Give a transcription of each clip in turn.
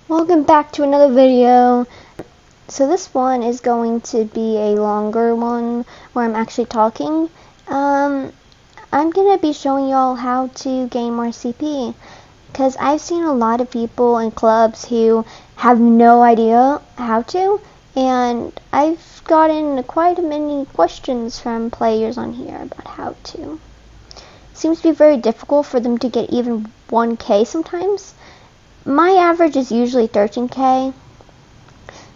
Welcome back to another video. So this one is going to be a longer one where I'm actually talking. I'm going to be showing y'all how to gain more CP because I've seen a lot of people in clubs who have no idea how to, and I've gotten quite many questions from players on here about how to. It seems to be very difficult for them to get even 1k sometimes. My average is usually 13k.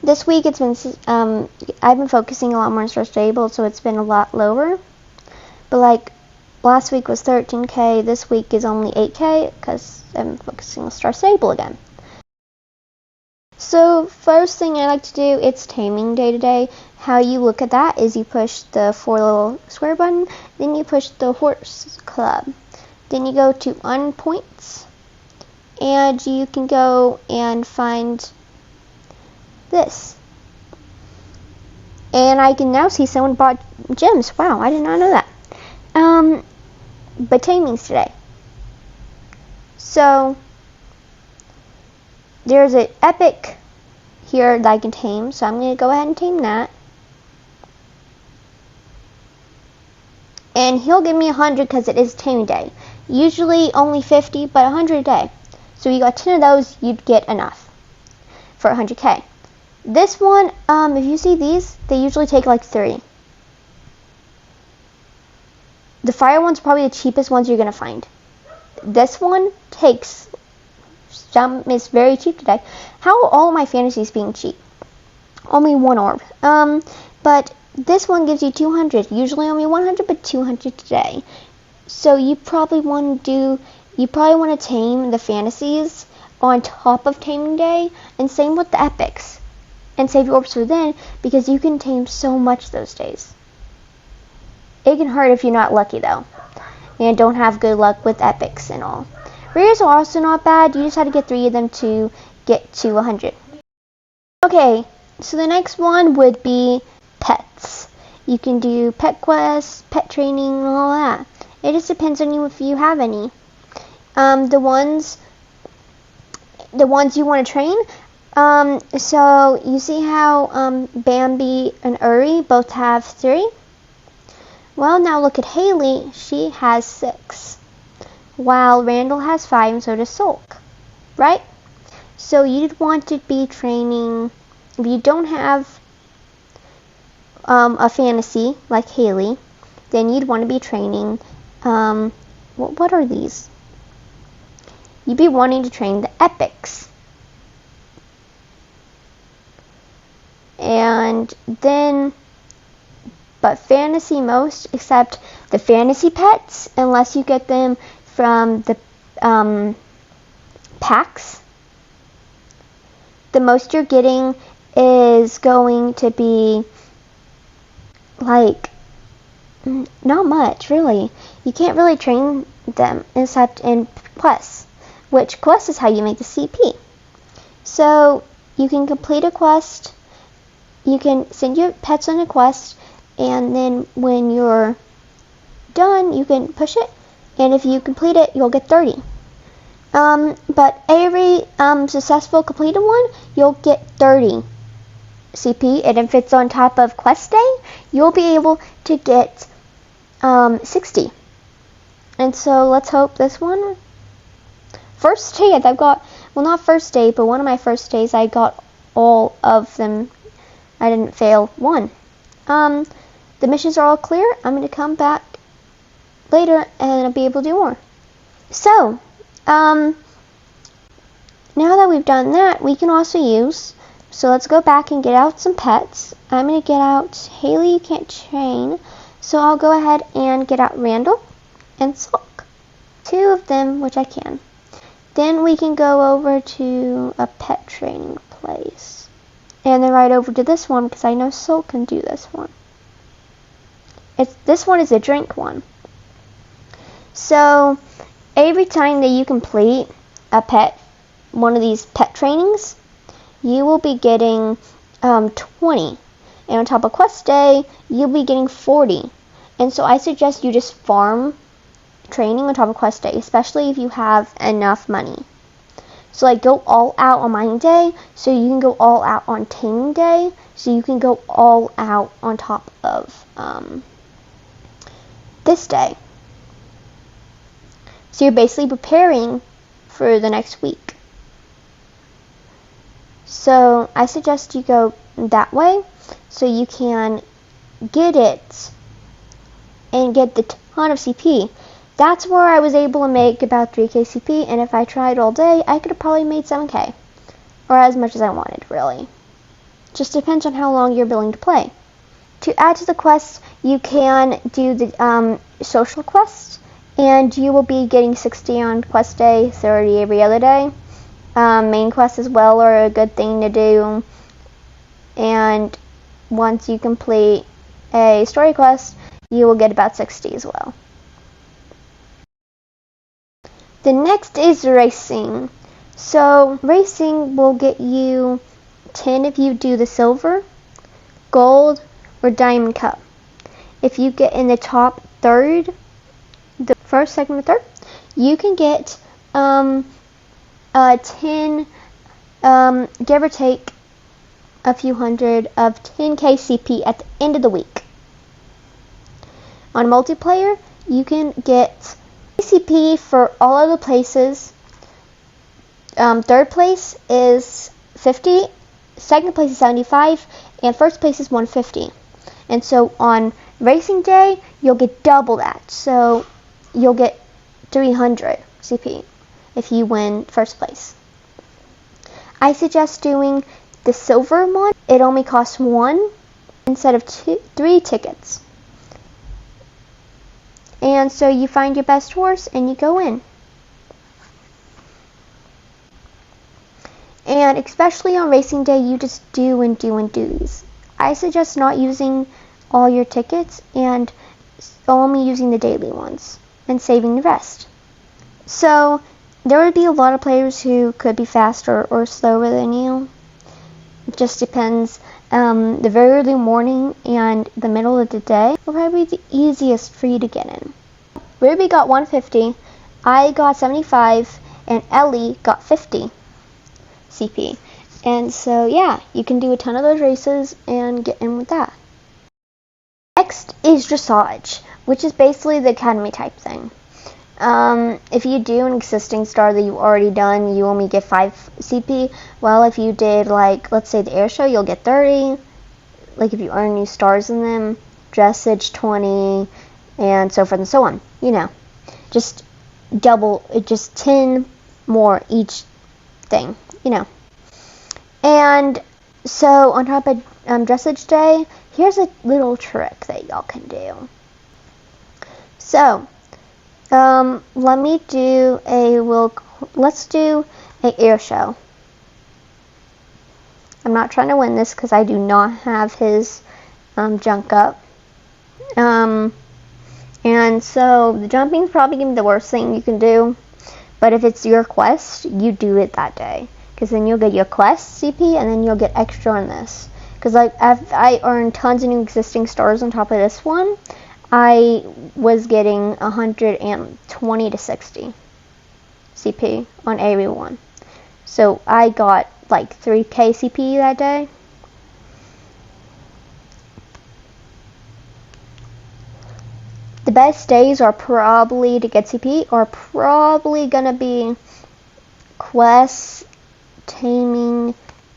This week it's been, I've been focusing a lot more on Star Stable, so it's been a lot lower. But like, last week was 13k, this week is only 8k, because I'm focusing on Star Stable again. So, first thing I like to do, it's Taming day to day. How you look at that is you push the 4 little square button, then you push the horse club. Then you go to unpoints. And you can go and find this. And I can now see someone bought gems. Wow, I did not know that. But tamings today. So, there's an epic here that I can tame. So I'm going to go ahead and tame that. And he'll give me 100 because it is taming day. Usually only 50, but 100 a day. So you got 10 of those, you'd get enough for 100k. This one, if you see these, they usually take like 3. The fire one's probably the cheapest ones you're going to find. This one takes, it's very cheap today. How are all my fantasies being cheap? Only 1 orb. But this one gives you 200. Usually only 100, but 200 today. So you probably want to tame the fantasies on top of taming day, and same with the epics. And save your orbs for then, because you can tame so much those days. It can hurt if you're not lucky though, and don't have good luck with epics and all. Rares are also not bad, you just have to get 3 of them to get to 100. Okay, so the next one would be pets. You can do pet quests, pet training, and all that. It just depends on you if you have any. The ones you want to train. So you see how Bambi and Uri both have 3? Well, now look at Haley. She has 6. While Randall has 5, and so does Sulk. Right? So you'd want to be training, if you don't have a fantasy like Haley, then you'd want to be training, what are these? You'd be wanting to train the epics. And then, but fantasy most, except the fantasy pets, unless you get them from the packs. The most you're getting is going to be like, not much really. You can't really train them except in quests, which quest is how you make the CP. So you can complete a quest, you can send your pets on a quest, and then when you're done, you can push it, and if you complete it, you'll get 30. But every successful completed one, you'll get 30 CP, and if it's on top of quest day, you'll be able to get 60. And so let's hope this one. First day, I've got, well, not first day, but one of my first days, I got all of them. I didn't fail one. The missions are all clear. I'm going to come back later and I'll be able to do more. So, now that we've done that, we can also use, so let's go back and get out some pets. I'm going to get out Haley, you can't train, so I'll go ahead and get out Randall and Sulk. 2 of them, which I can. Then we can go over to a pet training place. And then right over to this one, because I know Sulk can do this one. This one is a drink one. So, every time that you complete a pet, one of these pet trainings, you will be getting 20. And on top of quest day, you'll be getting 40. And so I suggest you just farm training on top of quest day, especially if you have enough money. So like go all out on mining day, so you can go all out on taming day, so you can go all out on top of this day. So you're basically preparing for the next week. So I suggest you go that way so you can get it and get the ton of CP. That's where I was able to make about 3k CP, and if I tried all day, I could have probably made 7k. Or as much as I wanted, really. Just depends on how long you're willing to play. To add to the quests, you can do the social quests, and you will be getting 60 on quest day, 30 every other day. Main quests as well are a good thing to do. And once you complete a story quest, you will get about 60 as well. The next is racing. So racing will get you 10 if you do the silver, gold, or diamond cup. If you get in the top third, the first, second, or third, you can get 10, give or take a few hundred of 10k CP at the end of the week. On multiplayer, you can get CP for all of the places. Third place is 50, second place is 75, and first place is 150. And so on racing day, you'll get double that. So you'll get 300 CP if you win first place. I suggest doing the silver one. It only costs 1 instead of 3 tickets. And so you find your best horse and you go in. And especially on racing day, you just do and do and do these. I suggest not using all your tickets and only using the daily ones and saving the rest. So there would be a lot of players who could be faster or slower than you. It just depends. The very early morning and the middle of the day will probably be the easiest for you to get in. Ruby got 150, I got 75, and Ellie got 50 CP. And so yeah, you can do a ton of those races and get in with that. Next is Dressage, which is basically the academy type thing. If you do an existing star that you've already done, you only get 5 CP. Well, if you did, like, let's say the air show, you'll get 30. Like, if you earn new stars in them, dressage 20, and so forth and so on. You know, just just 10 more each thing, you know. And so on top of dressage day, here's a little trick that y'all can do. So, let's do an air show. I'm not trying to win this because I do not have his junk up. And so the jumping is probably going to be the worst thing you can do. But if it's your quest, you do it that day. Because then you'll get your quest CP and then you'll get extra on this. Because like I earned tons of new existing stars on top of this one. I was getting 120 to 60 CP on every one. So I got like 3k CP that day. The best days are probably to get CP are probably gonna be quests, taming,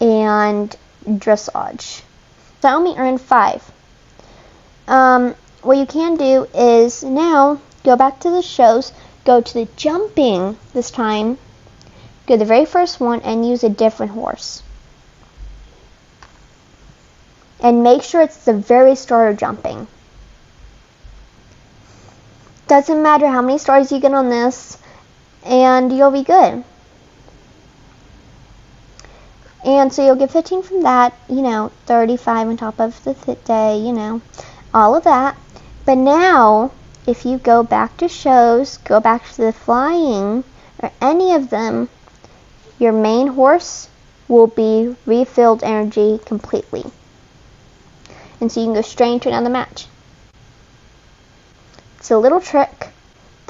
and dressage. So I only earned 5. What you can do is now go back to the shows, go to the jumping this time, go to the very first one and use a different horse. And make sure it's the very start of jumping. Doesn't matter how many stars you get on this, and you'll be good. And so you'll get 15 from that, 35 on top of the day, all of that. But now, if you go back to shows, go back to the flying, or any of them, your main horse will be refilled energy completely. And so you can go straight into another match. It's a little trick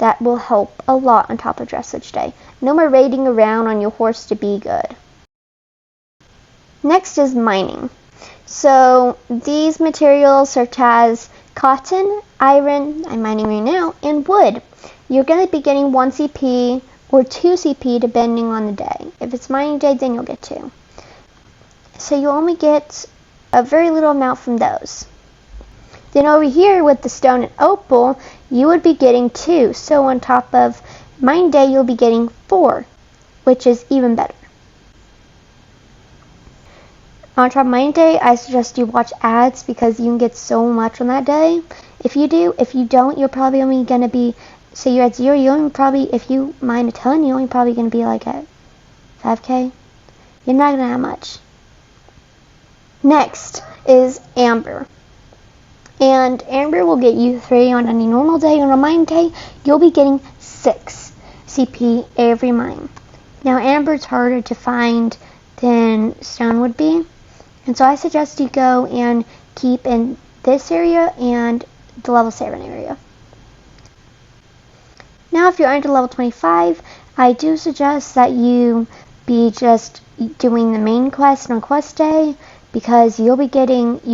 That will help a lot on top of dressage day. No more raiding around on your horse to be good. Next is mining. So these materials such as cotton, iron, I'm mining right now, and wood. You're going to be getting 1 CP or 2 CP depending on the day. If it's mining day, then you'll get 2. So you only get a very little amount from those. Then over here with the stone and opal, you would be getting 2. So on top of mine day, you'll be getting 4, which is even better. On top of mine day, I suggest you watch ads because you can get so much on that day. If you do, if you don't, you're probably only going to be, say you're at 0, you only probably, if you mine a ton, you're only probably going to be like at 5K. You're not going to have much. Next is amber. And amber will get you 3 on any normal day. On a mine day, you'll be getting 6 CP every mine. Now amber's harder to find than stone would be. And so I suggest you go and keep in this area and the level 7 area. Now if you're under level 25, I do suggest that you be just doing the main quest on quest day, because you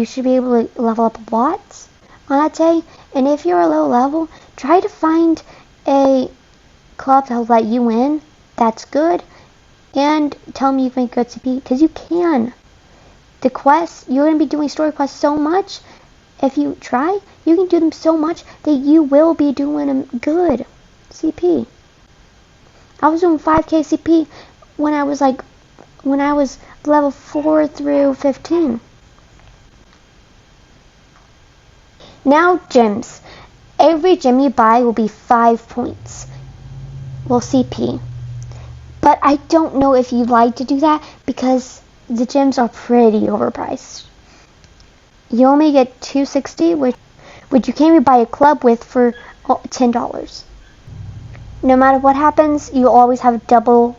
should be able to level up a lot on that day. And if you're a low level, try to find a club that'll let you in that's good, and tell me you've made good CP, because you can. The quests, you're going to be doing story quests so much. If you try, you can do them so much that you will be doing them good CP. I was doing 5K CP when I was level 4 through 15. Now gems. Every gem you buy will be 5 points. Well, CP. But I don't know if you'd like to do that because the gems are pretty overpriced. You only get 260, which you can't even buy a club with for $10. No matter what happens, you always have double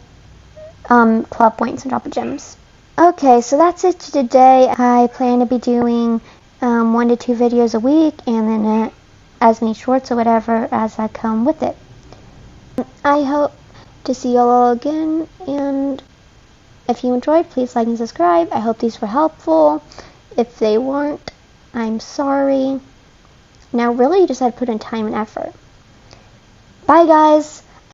club points on top of gems. Okay, so that's it today. I plan to be doing 1 to 2 videos a week, and then as many shorts or whatever as that come with it. I hope to see you all again, and if you enjoyed, please like and subscribe. I hope these were helpful. If they weren't, I'm sorry. Now really, you just had to put in time and effort. Bye guys!